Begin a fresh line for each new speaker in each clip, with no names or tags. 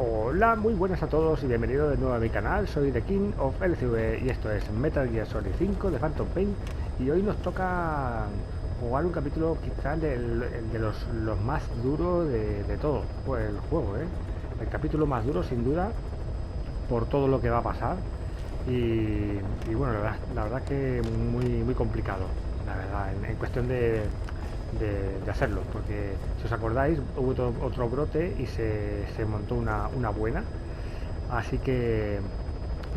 Hola, muy buenas a todos y bienvenidos de nuevo a mi canal. Soy TheKingOfLCV y esto es Metal Gear Solid 5 de Phantom Pain. Y hoy nos toca jugar un capítulo quizás de los más duros de todo pues, el juego, ¿eh? El capítulo más duro sin duda por todo lo que va a pasar. Y bueno, la verdad que muy complicado, la verdad, en cuestión de hacerlo, porque si os acordáis hubo otro brote y se montó una buena, así que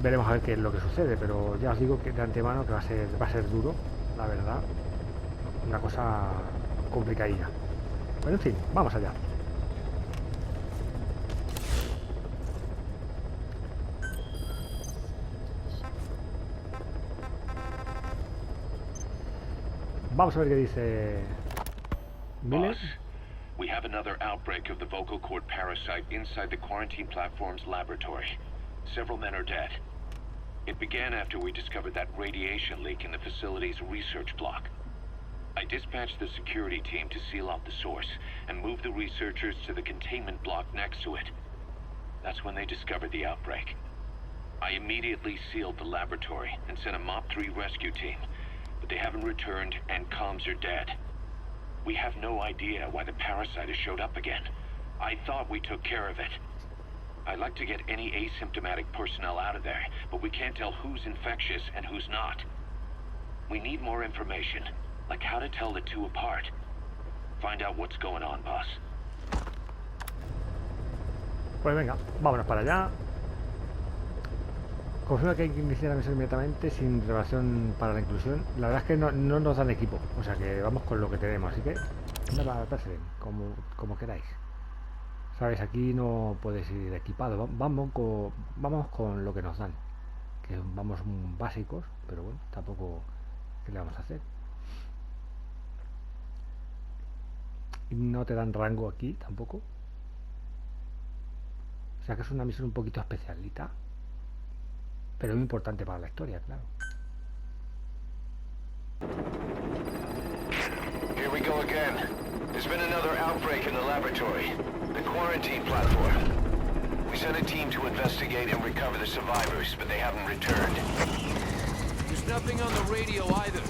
veremos a ver qué es lo que sucede, pero ya os digo que de antemano que va a ser duro, la verdad, una cosa complicadilla. Pero en fin, vamos allá. Vamos a ver qué dice Miller.
Boss, we have another outbreak of the vocal cord parasite inside the quarantine platform's laboratory. Several men are dead. It began after we discovered that radiation leak in the facility's research block. I dispatched the security team to seal off the source and move the researchers to the containment block next to it. That's when they discovered the outbreak. I immediately sealed the laboratory and sent a MOP-3 rescue team, but they haven't returned and comms are dead. We have no idea why the parasite has showed up again. I thought we took care of it. I'd like to get any asymptomatic personnel out of there, but we can't tell who's infectious and who's not. We need more information, like how to tell the two apart. Find out what's going on, boss.
Pues venga, vámonos para allá. Confirma que hay que iniciar la misión inmediatamente sin revelación para la inclusión. La verdad es que no nos dan equipo, o sea que vamos con lo que tenemos, así que nada, como queráis. Sabes, aquí no puedes ir equipado, vamos con lo que nos dan, que vamos básicos, pero bueno, tampoco, ¿qué le vamos a hacer? Y no te dan rango aquí tampoco, o sea que es una misión un poquito especialita, pero muy importante para la historia, claro.
Here we go again. There's been another outbreak in the laboratory, the quarantine platform. We sent a team to investigate and recover the survivors, but they haven't returned.
There's nothing on the radio either.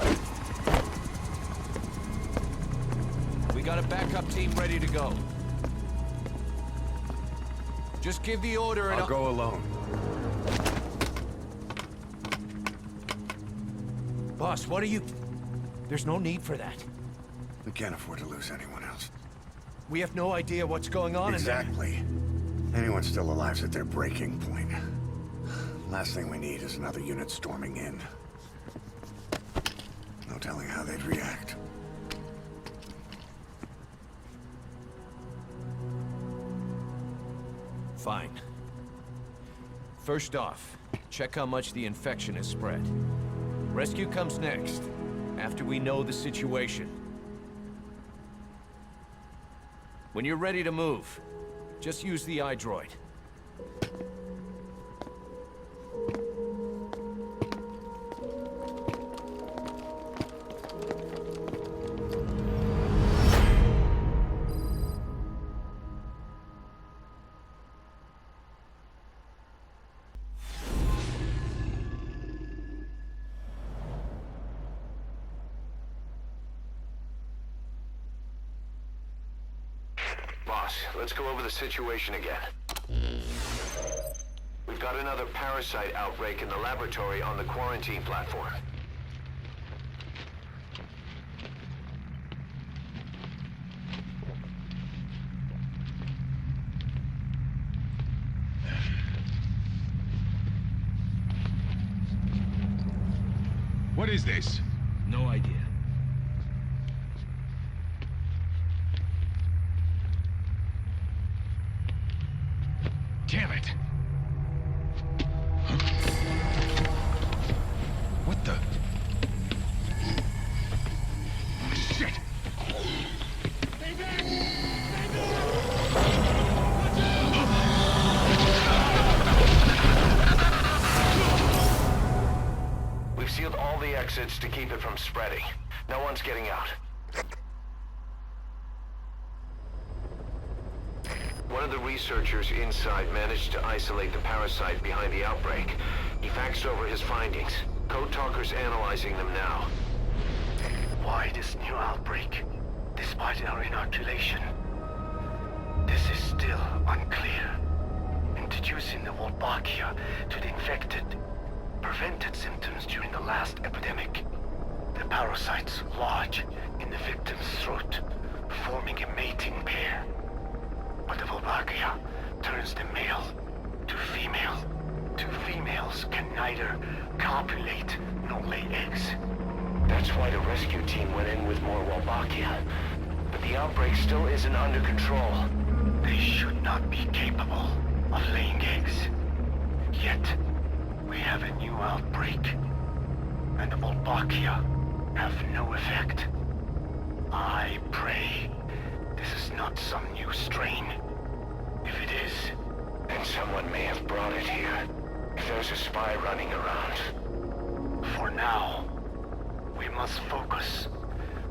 We got a backup team ready to go. Just give the order and
I'll go alone.
Boss, what are you... There's no need for that.
We can't afford to lose anyone else.
We have no idea what's going on
Exactly. Anyone still alive's at their breaking point. Last thing we need is another unit storming in. No telling how they'd react.
Fine. First off, check how much the infection has spread. Rescue comes next, after we know the situation. When you're ready to move, just use the iDroid.
Boss, let's go over the situation again. We've got another parasite outbreak in the laboratory on the quarantine platform.
What is this?
No idea.
Damn it! Huh? What the? Shit!
We've sealed all the exits to keep it from spreading. No one's getting out. One One of the researchers inside managed to isolate the parasite behind the outbreak. He faxed over his findings. Code Talker's analyzing them now.
Why this new outbreak, despite our inoculation? This is still unclear. Introducing the Wolbachia to the infected prevented symptoms during the last epidemic. The parasites lodge in the victim's throat, forming a mating pair. But the Wolbachia turns the male to female. Two females can neither copulate nor lay eggs.
That's why the rescue team went in with more Wolbachia. But the outbreak still isn't under control.
They should not be capable of laying eggs. Yet, we have a new outbreak. And the Wolbachia have no effect. I pray this is not some new strain. If it is,
then someone may have brought it here. If there's a spy running around.
For now, we must focus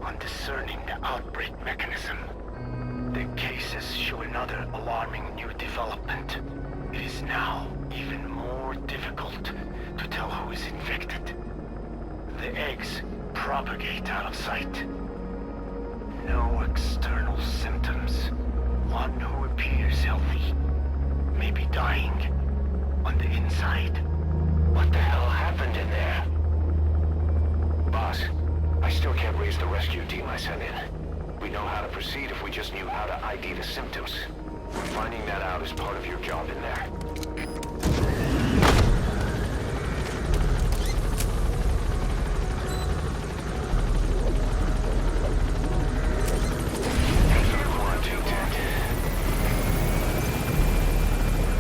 on discerning the outbreak mechanism. The cases show another alarming new development. It is now even more difficult to tell who is infected. The eggs propagate out of sight. No external symptoms. One who appears healthy may be dying on the inside.
What the hell happened in there? Boss, I still can't raise the rescue team I sent in. We know how to proceed if we just knew how to ID the symptoms. Finding that out is part of your job in there.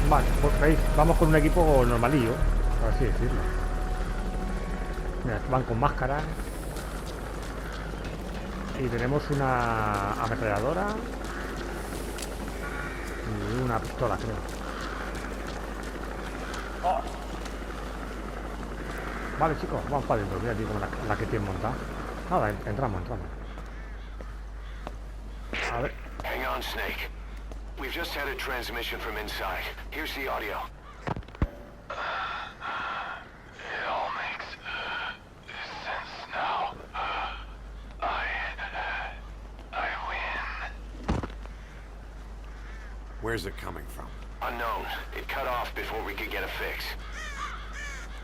Vale, pues veis, vamos con un equipo normalillo, por así decirlo. Mira, van con máscaras. Y tenemos una ametralladora y una pistola, creo. Vale, chicos, vamos para adentro. Mira, tío, como la que tienen montada. Nada, entramos. A ver.
Hang on, Snake. We've just had a transmission from inside. Here's the audio.
It all makes sense now. I win.
Where's it coming from?
Unknown. It cut off before we could get a fix.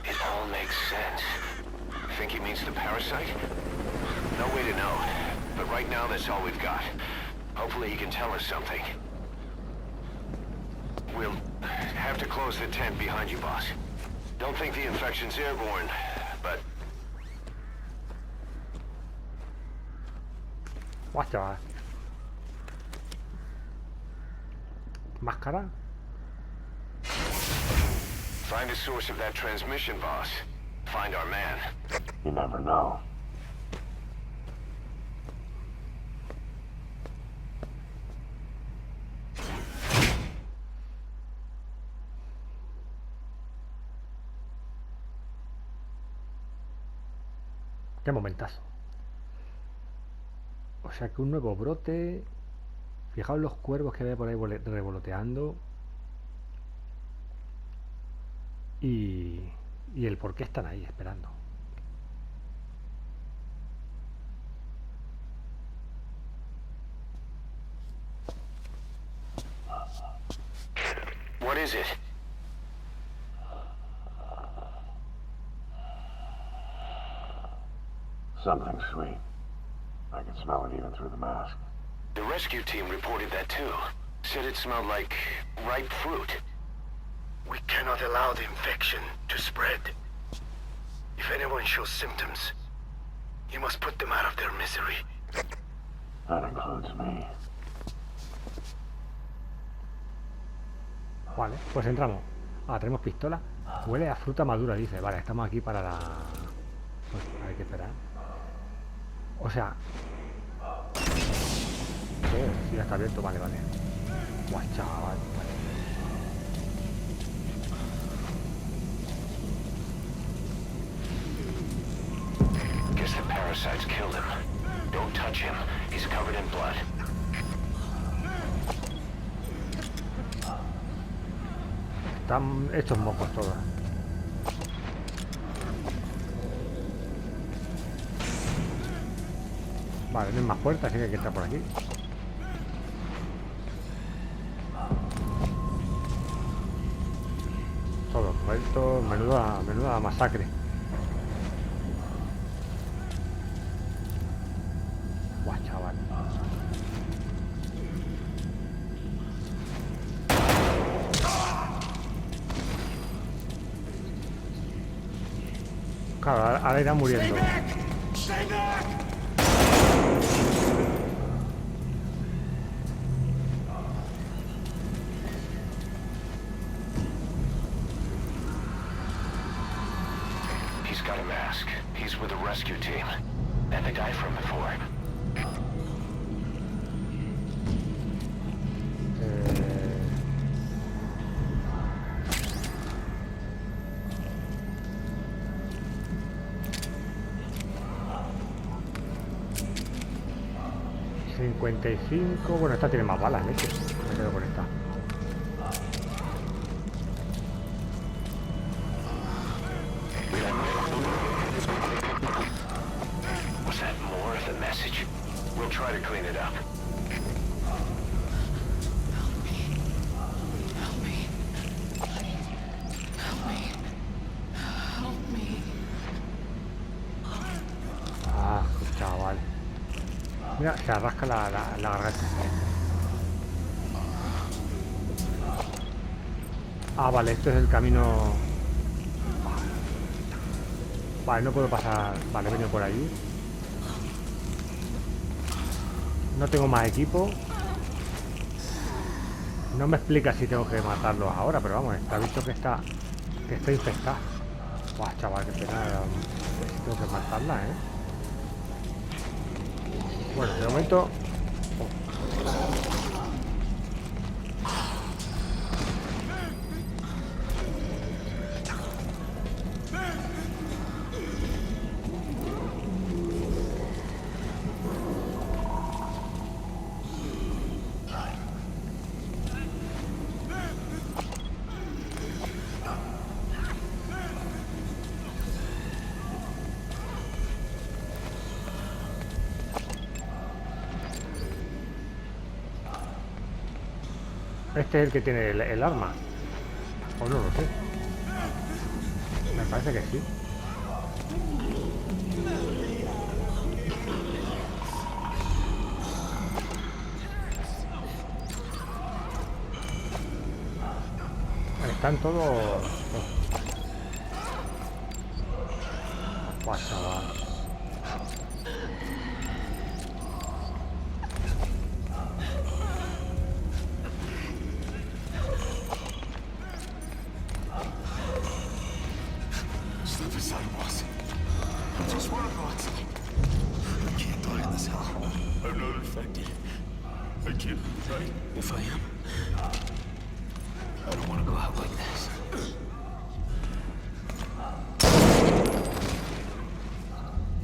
It all makes sense. Think he means the parasite? No way to know. But right now, that's all we've got. Hopefully he can tell us something. We'll have to close the tent behind you, boss. Don't think the infection's airborne, but...
Guau, chaval. Máscara.
Find the source of that transmission, boss. Find our man.
You never know.
Qué momentazo. O sea que un nuevo brote. Fijaos los cuervos que ve por ahí revoloteando. Y el por qué están ahí esperando.
What is it?
Something sweet. I can smell it even through the mask.
The rescue team reported that too. Said it smelled like ripe fruit.
We cannot allow the infection to spread. If anyone shows symptoms, you must put them out of their misery.
That includes me.
Vale, pues entramos. Ah, tenemos pistola. Huele a fruta madura, dice. Vale, estamos aquí para la... Pues hay que esperar. O sea... Oh, sí, ya está abierto. Vale. Guau, chaval. Vale.
Guess the parasites killed him. Don't touch him. He's covered in blood.
Están estos mocos todos. Vale, no hay más puertas, así que hay que entrar por aquí. Todos muertos, menuda masacre. Guau, chaval. Claro, ahora irán muriendo.
He's got a mask. He's with the rescue team. And the guy from before.
Eh, 55. Bueno, esta tiene más balas, leche. Me quedo con esta.
Was that more of the message? We'll try to clean it up.
Ah, chaval. Mira, se rasca la garganta. Ah, vale, esto es el camino. Vale, no puedo pasar. Vale, he venido por allí. No tengo más equipo. No me explica si tengo que matarlos ahora, pero vamos, está visto que está infectado. Buah, chaval, qué pena. Tengo que matarla, ¿eh? Bueno, de momento... Este es el que tiene el arma. O no lo sé. Me parece que sí. Están todos... Buah, chaval.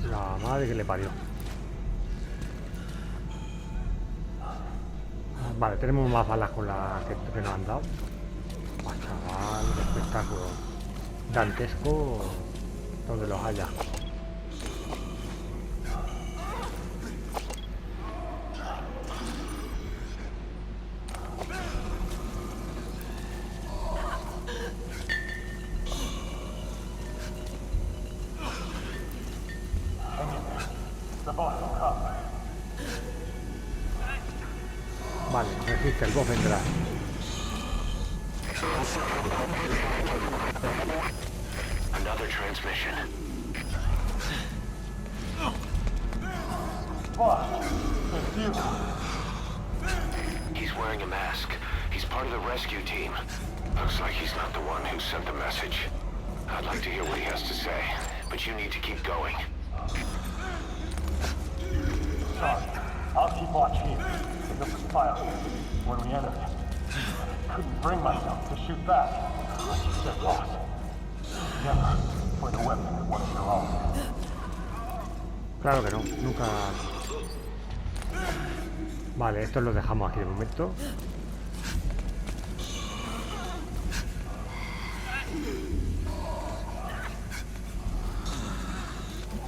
La madre que le parió. Vale, tenemos más balas con la que nos han dado. Buah, chaval, qué espectáculo dantesco donde los haya. Vale, resiste, el boss vendrá.
Another transmission. He's wearing a mask. He's part of the rescue team. Looks like he's not the one who sent the message. I'd like to hear what he has to say, but you need to keep going.
Sorry, I'll keep watch here. Pick up the file. When we entered, couldn't bring myself to shoot back. I just got lost. Never point a weapon at one of your own.
Claro que no, nunca... Vale, esto lo dejamos aquí de momento.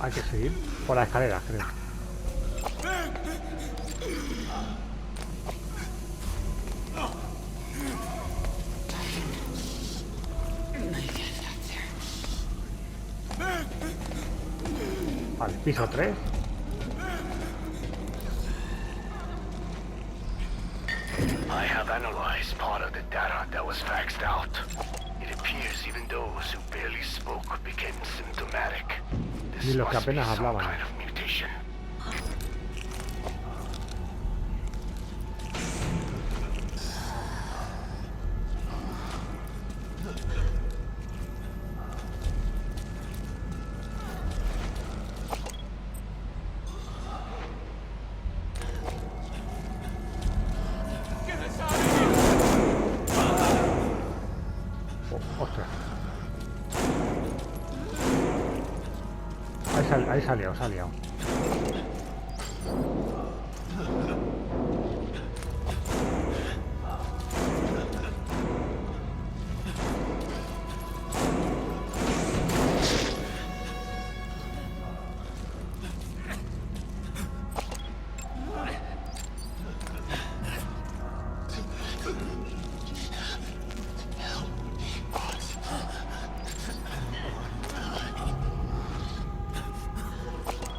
Hay que seguir por la escalera, creo. Vale, piso 3.
I have analyzed part of the data that was faxed out. It appears even those who barely spoke became symptomatic.
Ni
This
los que
must be
apenas
some
hablaban.
kind of mutation.
Ostras. Ahí se ha liado.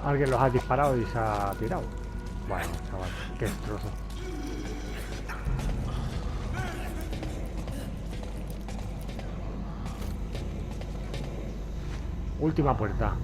Alguien los ha disparado y se ha tirado. Bueno, chaval, qué destrozo. Última puerta.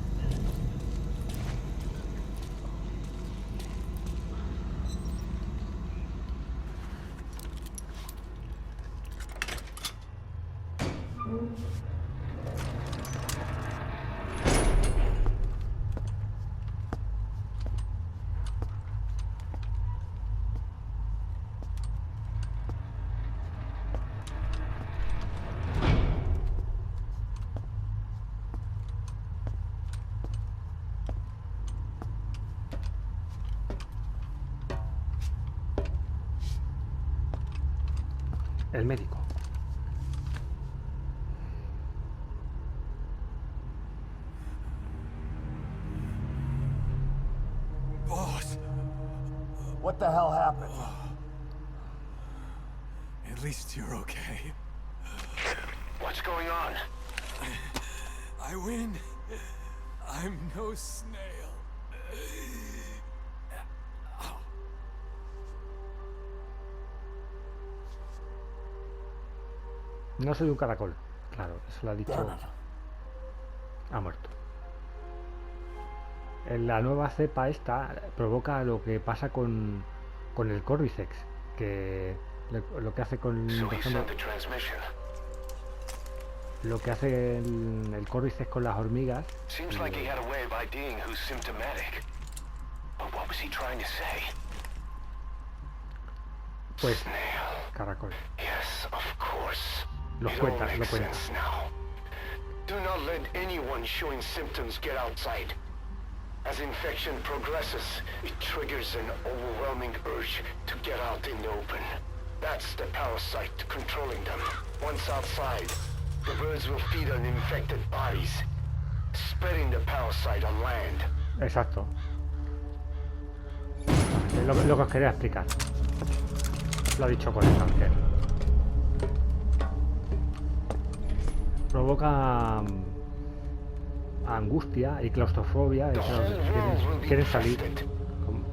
El médico.
Boss,
What the hell happened?
at least you're okay.
What's going on?
I win. I'm no snail.
No soy un caracol. Claro, eso lo ha dicho.
Damn it.
Ha muerto. En la nueva cepa esta provoca lo que pasa con el Cordyceps, que lo que hace con,
So
por
he
ejemplo,
sent the transmission.
lo que hace el Cordyceps con las hormigas.
Seems like he had a way of IDing who's symptomatic. But what was he trying to say?
Pues
Snail.
caracol.
Yes, of course.
Lo
It all
cuenta, lo
makes
cuenta.
sense now. Do not let anyone showing symptoms get outside. As infection progresses, it triggers an overwhelming urge to get out in the open. That's the parasite controlling them. Once outside, the birds will feed on infected bodies, spreading the parasite on land.
Exacto. Es lo que os quería explicar. Lo ha dicho con eso antes. Provoca angustia y claustrofobia y
The
claro,
whole world will be
quieren salir.
infested.
Como-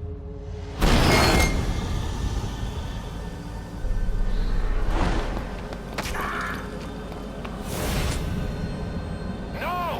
No!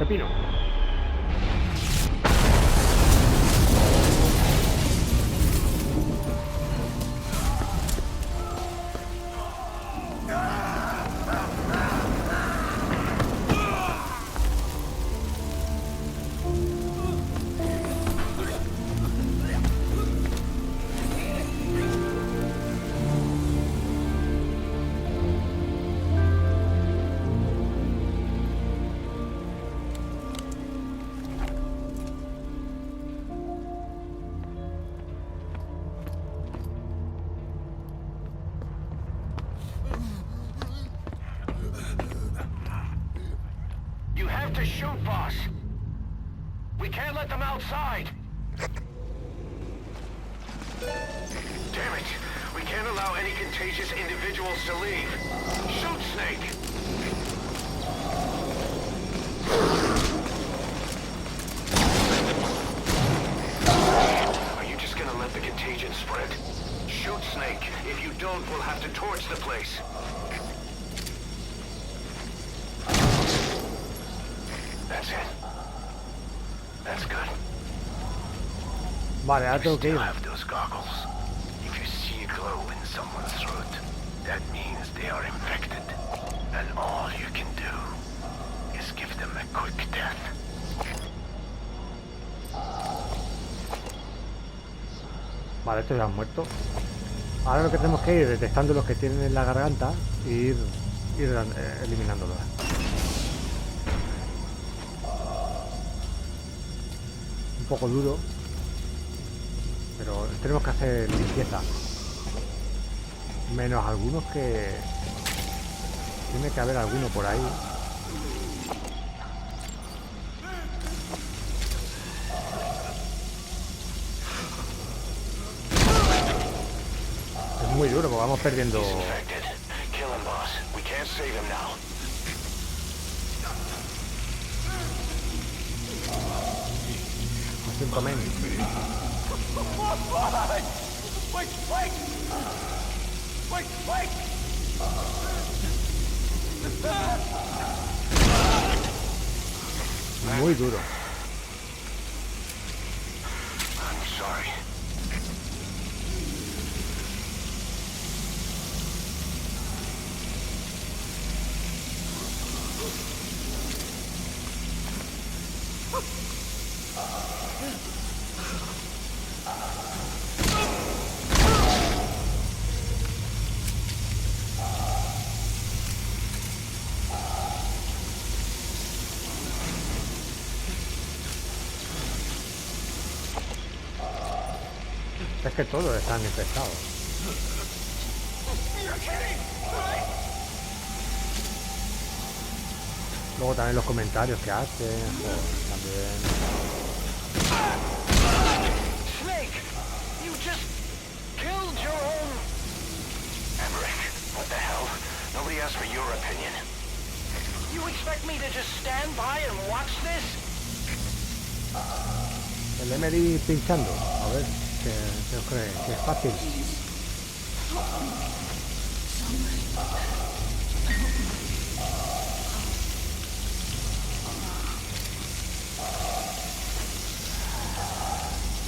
pepino.
You have to shoot, boss. We can't let them outside. Damn it. We can't allow any contagious individuals to leave. Shoot, Snake. Are you just gonna let the contagion spread? Shoot, Snake. If you don't, we'll have to torch the place. That's it. That's good.
Vale, ahora tengo que ir.
You have those goggles. If you see a glow in someone's throat, that means they are infected. And all you can do is give them a quick death.
Vale, estos ya han muerto. Ahora lo que tenemos que ir detectando los que tienen en la garganta e ir eliminándolos. Un poco duro, pero tenemos que hacer limpieza. Menos algunos que... Tiene que haber alguno por ahí. Es muy duro porque vamos perdiendo... Cinco men. Muy duro.
I'm sorry.
Es que todos están infectados. Luego también los comentarios que hacen, pues, también.
Snake, you just killed your own... Emmerich, what the hell? Nobody asked for your opinion. You expect me to just stand by and watch this?
El Emery pinchando. A ver, ¿qué os cree? Que es fácil.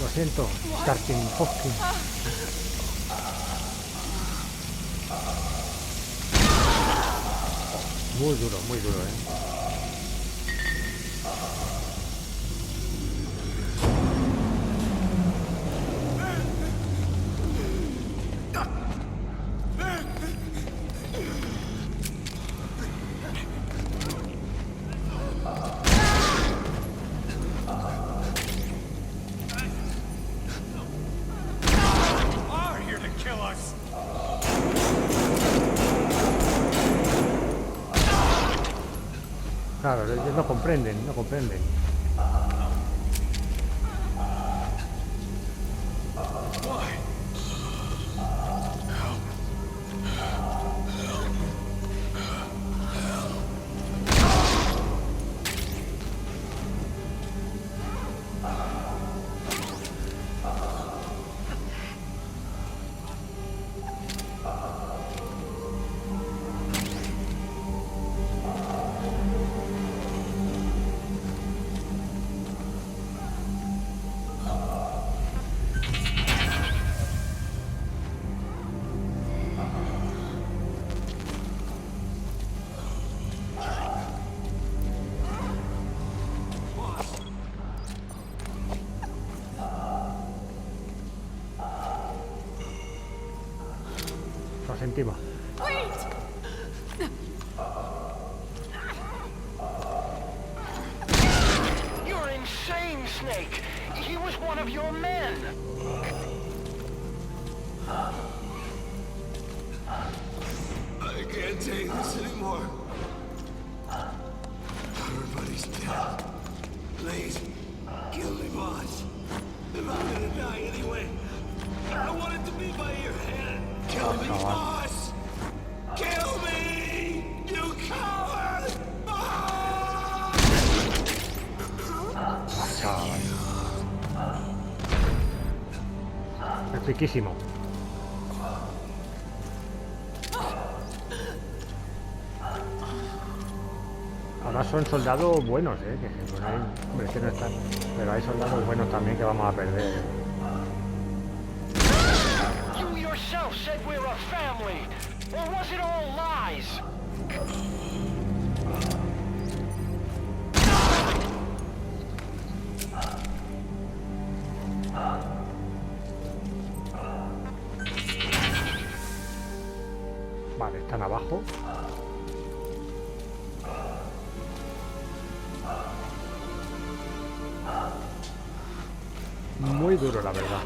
Lo siento, TheKingOfLCV. Muy duro, Claro, ellos no comprenden. Lo sentimos.
You're insane, Snake. He was one of your men.
I can't take this anymore. Everybody's dead. Please, kill me, boss. If I'm gonna die anyway, I want it to be by your hand. Kill me, boss! Kill me! You coward! Ah!
Chaval. Es riquísimo. Ahora son soldados buenos, que bueno, hombre, que no están, pero hay soldados buenos también que vamos a perder.
You yourself said we're a family. Or was it all lies?
Vale, están abajo. Muy duro, la verdad.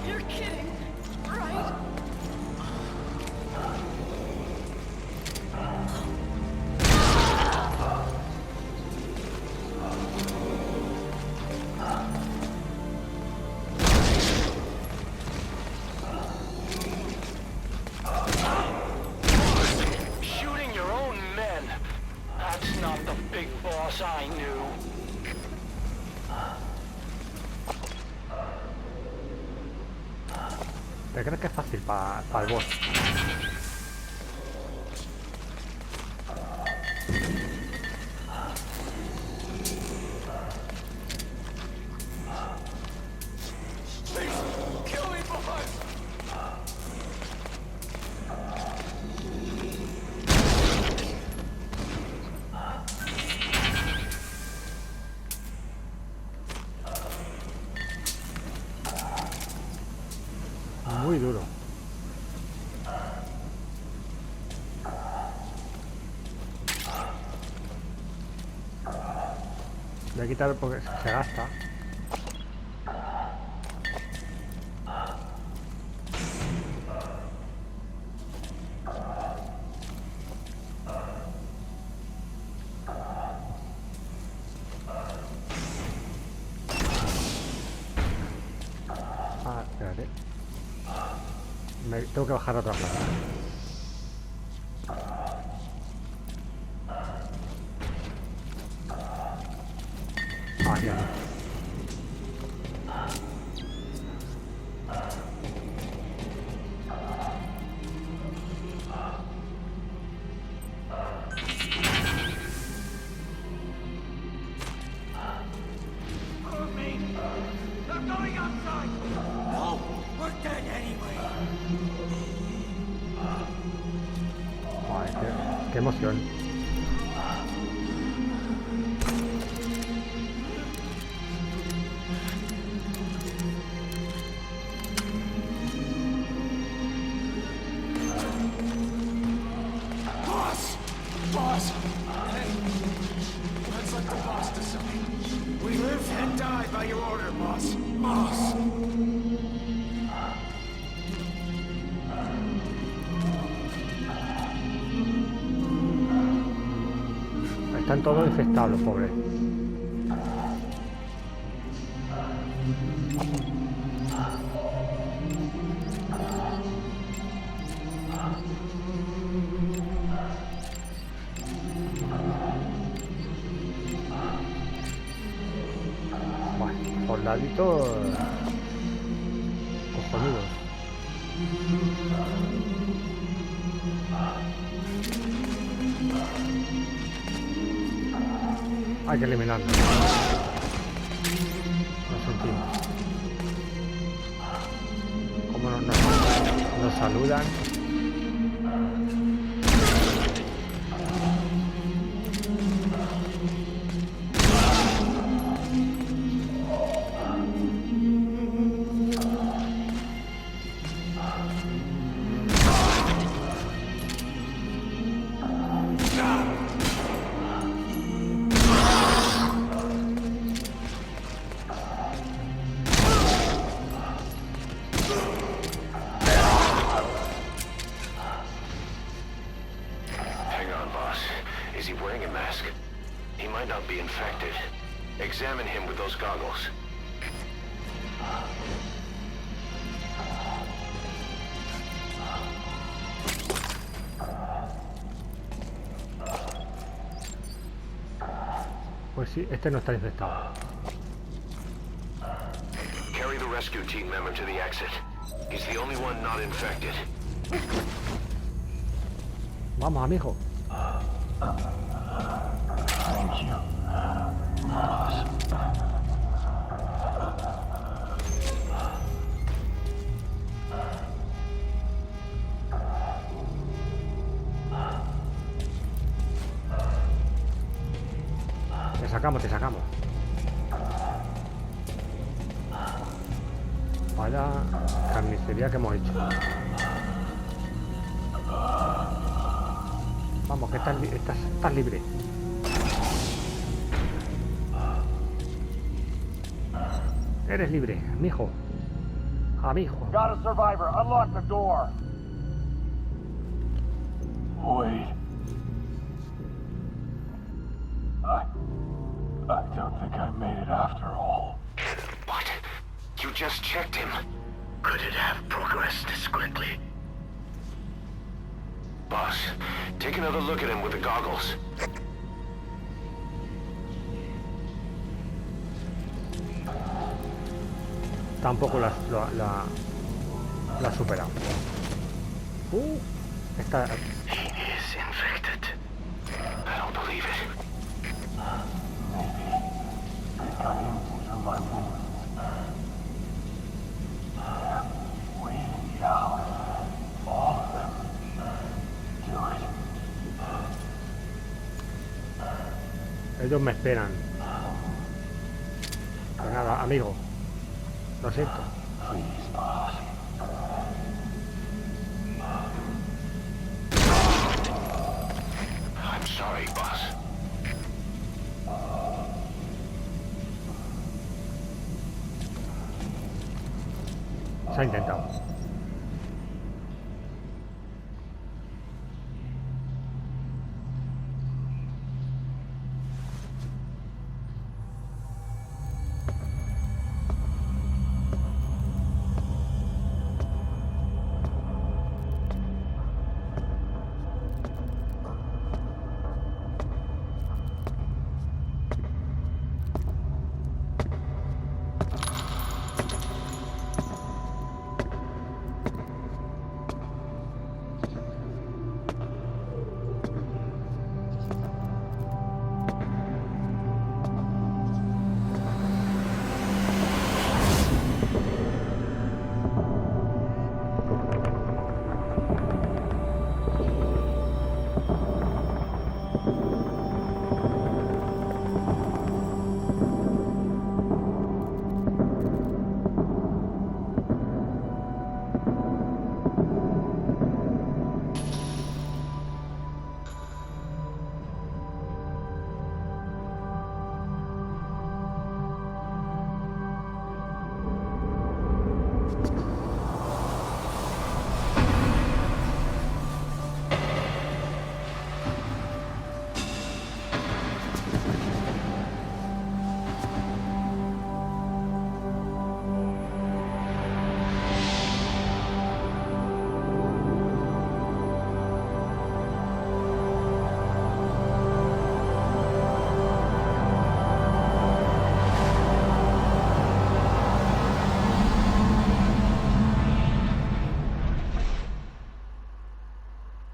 You're kidding, right?
Shooting your own men. That's not the big boss I knew.
¿Te crees que es fácil para el boss?
Kill me, boss!
Muy duro. Voy a quitar porque se gasta. Ah, espérate. Tengo que bajar a otra plaza. Ah, ya.
No, we're dead anyway.
Ay, qué emoción.
Boss! Boss! Hey, let's let the boss decide. We live and die by your order, boss. Boss!
Están todos infectados, los pobres. Bueno, soldaditos cojonudos. Hay que eliminarlo. Lo sentimos. ¿Cómo no? saludan.
Is he wearing a mask? He might not be infected. Examine him with those goggles.
Pues sí, este no está infectado.
Carry the rescue team member to the exit. He's the only one not infected.
Vamos, amigo.
Thank you.
Te sacamos, te sacamos. Vaya carnicería que hemos hecho. Vamos, que estás libre. Eres libre, mijo. Amigo.
Got a survivor. Unlock the door. Wait. I don't think I made it after all.
What? You just checked him.
Could it have progressed this quickly?
Boss, take another look at him with the goggles.
Tampoco la ha superado. Está...
He is infected.
I don't believe it.
It got in through my wounds. Waiting it out. All of them. Do it.
Ellos me esperan. Pues nada, amigo. Lo siento.
Please, boss.
I'm sorry, boss.
Se ha intentado.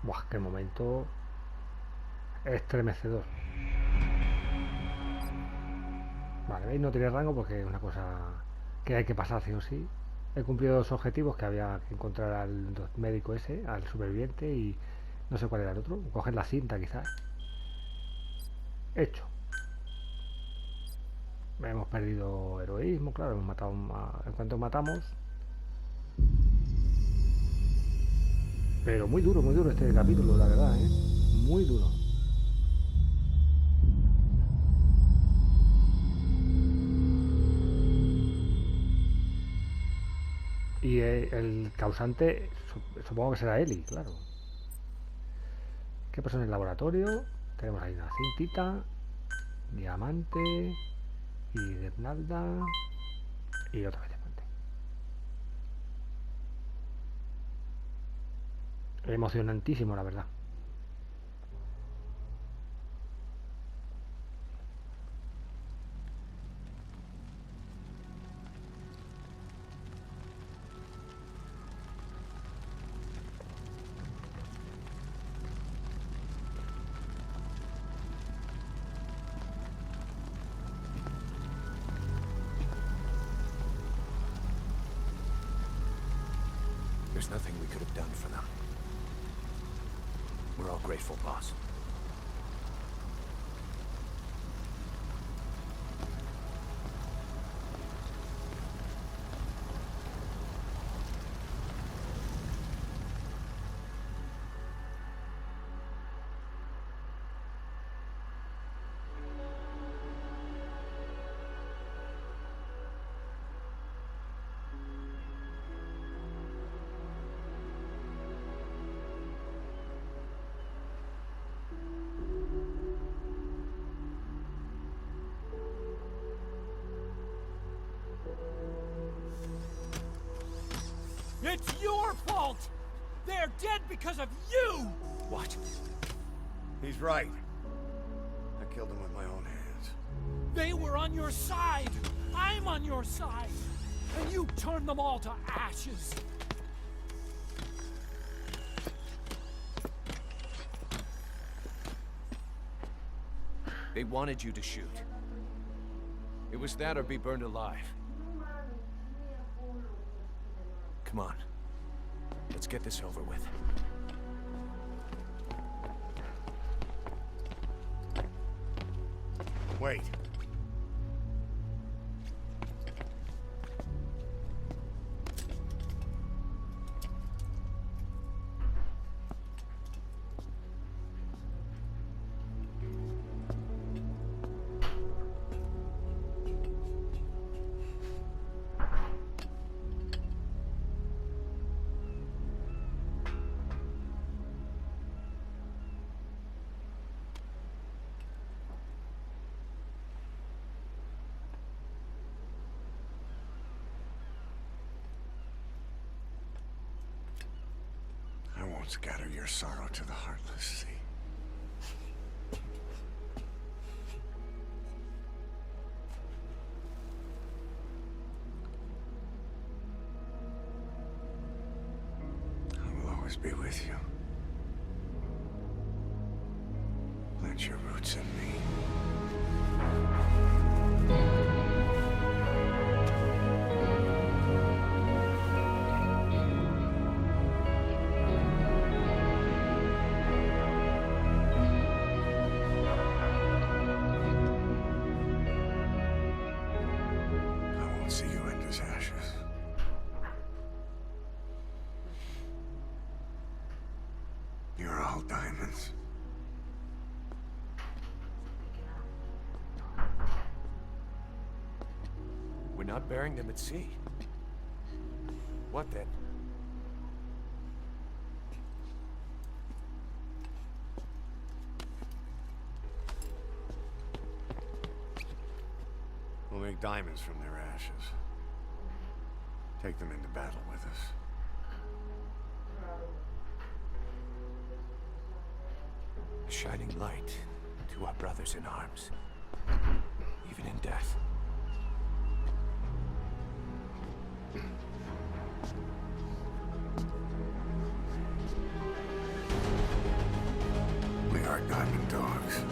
Buah, qué momento estremecedor. Vale, ¿veis? No tiene rango porque es una cosa que hay que pasar sí o sí. He cumplido los objetivos, que había que encontrar al médico ese, al superviviente, y no sé cuál era el otro. Coger la cinta, quizás. Hecho. Hemos perdido heroísmo, claro, hemos matado en cuanto matamos. Pero muy duro este capítulo, la verdad, ¿eh? Muy duro. Y el causante, supongo que será Eli, claro. ¿Qué pasó en el laboratorio? Tenemos ahí una cintita, diamante y guirnalda y otra vez diamante. Emocionantísimo, la verdad.
There's nothing we could have done for them. We're all grateful, boss.
It's your fault! They're dead because of you!
What?
He's right. I killed him with my own hands.
They were on your side! I'm on your side! And you turned them all to ashes!
They wanted you to shoot. It was that or be burned alive. Come on. Let's get this over with.
Wait. I won't scatter your sorrow to the heartless sea. I will always be with you. Plant your roots in me. See you end as ashes. You're all diamonds.
We're not burying them at sea. What then?
We'll make diamonds from their ashes. Take them into battle with us.
A shining light to our brothers in arms, even in death.
We are diamond dogs.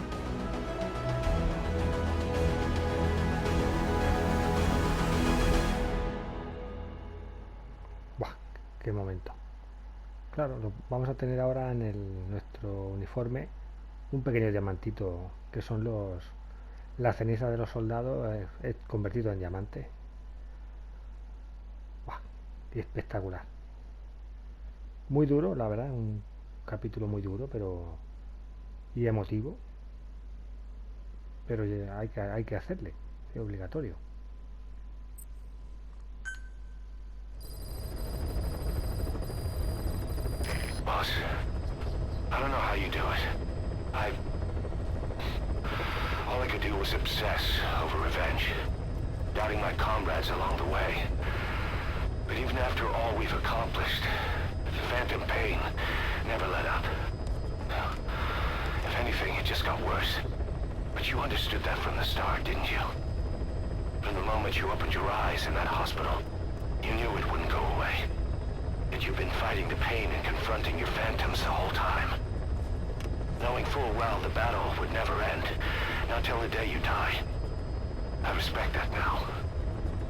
cualquier momento. Claro, vamos a tener ahora en nuestro uniforme un pequeño diamantito que son las cenizas de los soldados convertido en diamante. ¡Buah! Y espectacular. Muy duro, la verdad, un capítulo muy duro, pero y emotivo. Pero hay que hacerle, es obligatorio.
Boss, I don't know how you do it. All I could do was obsess over revenge, doubting my comrades along the way. But even after all we've accomplished, the phantom pain never let up. If anything, it just got worse. But you understood that from the start, didn't you? From the moment you opened your eyes in that hospital, you knew it wouldn't go away. That you've been fighting the pain and confronting your phantoms the whole time. Knowing full well the battle would never end, not till the day you die. I respect that now,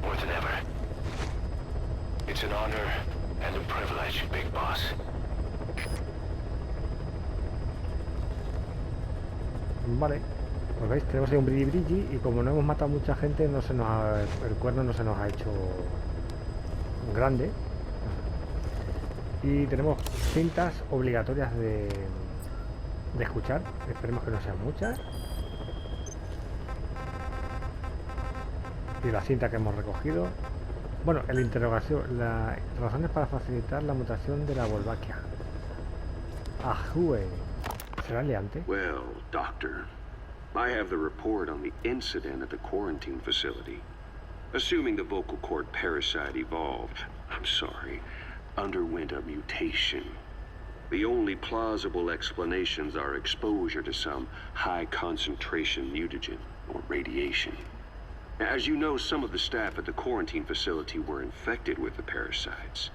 more than ever. It's an honor and a privilege, Big Boss.
Vale, pues veis, tenemos ahí un brilli y como no hemos matado a mucha gente, el cuerno no se nos ha hecho grande. Y tenemos cintas obligatorias de escuchar, esperemos que no sean muchas. Y la cinta que hemos recogido. Bueno, la interrogación, las razones para facilitar la mutación de la Wolbachia. Ajue. ¿Será liante?
Well, Doctor, I have the report on the incident at the quarantine facility. Assuming the vocal cord parasite evolved, underwent a mutation. The only plausible explanations are exposure to some high-concentration mutagen, or radiation. As you know, some of the staff at the quarantine facility were infected with the parasites.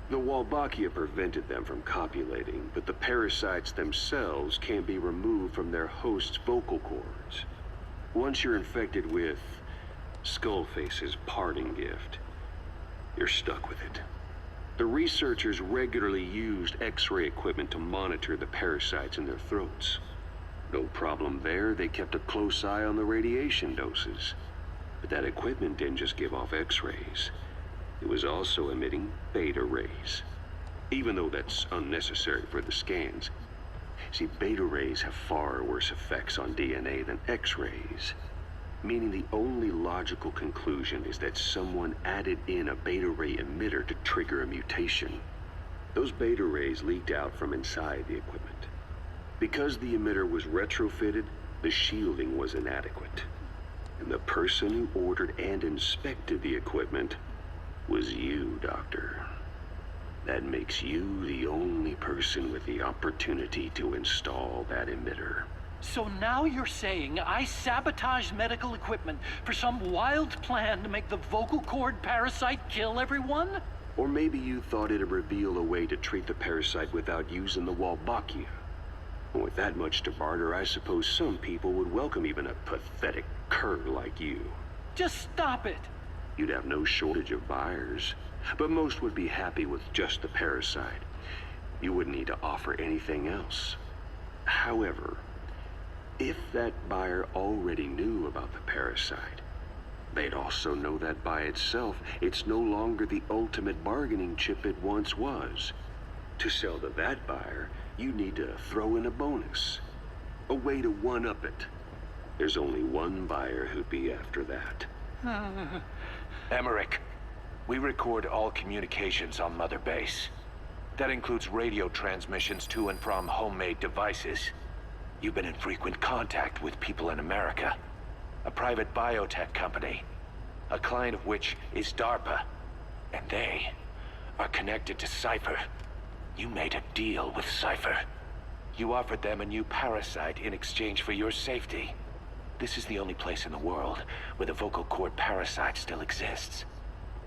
The Wolbachia prevented them from copulating, but the parasites themselves can be removed from their host's vocal cords. Once you're infected with Skullface's parting gift, you're stuck with it. The researchers regularly used X-ray equipment to monitor the parasites in their throats. No problem there, they kept a close eye on the radiation doses. But that equipment didn't just give off X-rays. It was also emitting beta rays. Even though that's unnecessary for the scans. See, beta rays have far worse effects on DNA than X-rays. Meaning the only logical conclusion is that someone added in a beta ray emitter to trigger a mutation. Those beta rays leaked out from inside the equipment. Because the emitter was retrofitted, the shielding was inadequate. And the person who ordered and inspected the equipment was you, Doctor. That makes you the only person with the opportunity to install that emitter.
So now you're saying I sabotaged medical equipment for some wild plan to make the vocal cord parasite kill everyone?
Or maybe you thought it'd reveal a way to treat the parasite without using the Wolbachia. And with that much to barter, I suppose some people would welcome even a pathetic cur like you.
Just stop it!
You'd have no shortage of buyers, but most would be happy with just the parasite. You wouldn't need to offer anything else. However, if that buyer already knew about the parasite, they'd also know that by itself, it's no longer the ultimate bargaining chip it once was. To sell to that buyer, you need to throw in a bonus. A way to one-up it. There's only one buyer who'd be after that.
Emmerich, we record all communications on Mother Base. That includes radio transmissions to and from homemade devices. You've been in frequent contact with people in America. A private biotech company. A client of which is DARPA. And they are connected to Cypher. You made a deal with Cypher. You offered them a new parasite in exchange for your safety. This is the only place in the world where the vocal cord parasite still exists.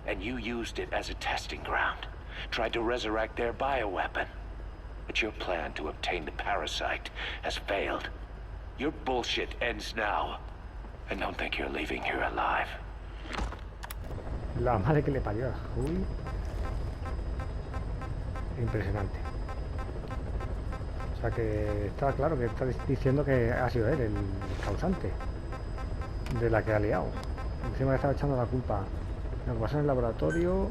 And you used it as a testing ground. Tried to resurrect their bioweapon. But your plan to obtain the parasite has failed. Your bullshit ends now. And don't think you're leaving here alive.
La madre que le parió. Uy. impresionante. O sea que está claro que está diciendo que ha sido él el causante de la que ha liado. Encima le estaba echando la culpa. Lo que pasó en el laboratorio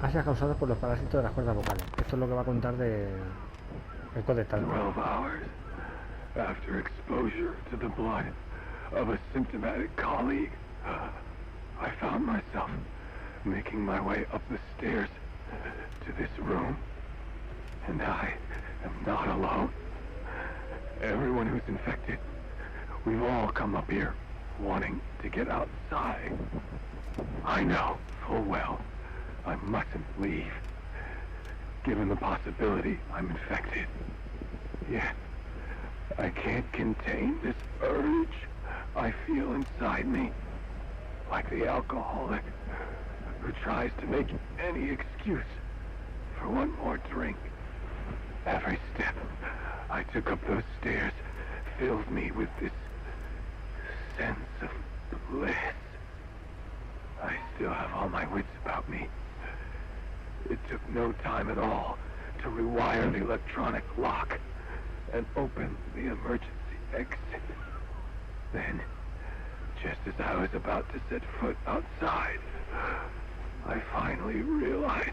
ha sido causado por los parásitos de las cuerdas vocales. Esto es lo que va a contar de el codectal.
12 hours after exposure to the blood of a symptomatic colleague, I found myself making my way up the stairs to this room. And I am not alone. Everyone who's infected, we've all come up here wanting to get outside. I know full well I mustn't leave, given the possibility I'm infected. Yet, I can't contain this urge I feel inside me, like the alcoholic who tries to make any excuse for one more drink. Every step I took up those stairs filled me with this sense of bliss. I still have all my wits about me. It took no time at all to rewire the electronic lock and open the emergency exit. Then, just as I was about to set foot outside, I finally realized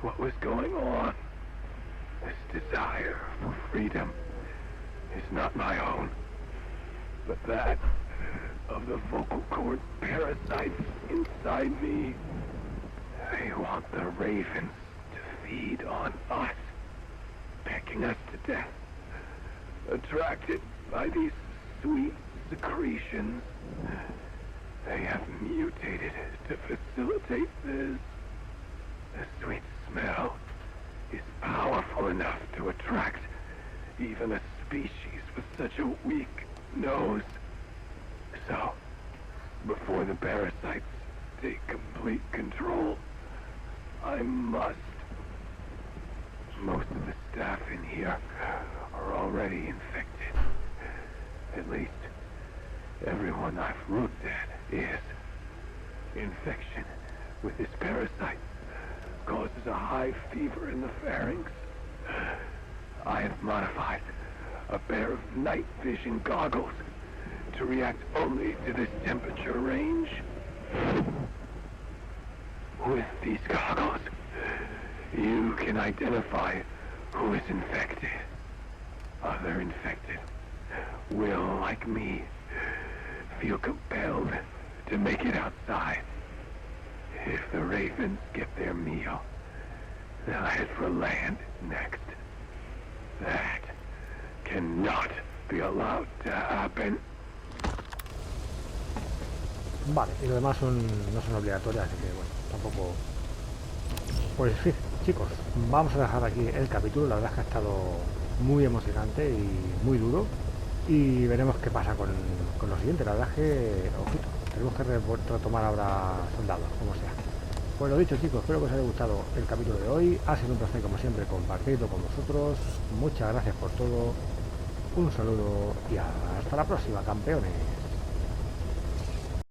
what was going on. This desire for freedom is not my own, but that of the vocal cord parasites inside me. They want the ravens to feed on us, pecking us to death. Attracted by these sweet secretions, they have mutated to facilitate this. The sweet smell is powerful enough to attract even a species with such a weak nose. So, before the parasites take complete control, I must. Most of the staff in here are already infected. At least, everyone I've looked at is. Infection with this parasite causes a high fever in the pharynx. I have modified a pair of night vision goggles to react only to this temperature range. With these goggles, you can identify who is infected. Other infected will, like me, feel compelled to make it outside. If the ravens get their meal, they'll head for land next. That cannot be allowed to happen.
Vale, y lo demás no son obligatorias, así que bueno, tampoco... Pues sí, chicos, vamos a dejar aquí el capítulo. La verdad es que ha estado muy emocionante y muy duro. Y veremos qué pasa con lo siguiente. La verdad es que, ojito, tenemos que retomar ahora soldados, como sea. Pues lo dicho, chicos, espero que os haya gustado el capítulo de hoy. Ha sido un placer, como siempre, compartirlo con vosotros. Muchas gracias por todo. Un saludo y hasta la próxima, campeones.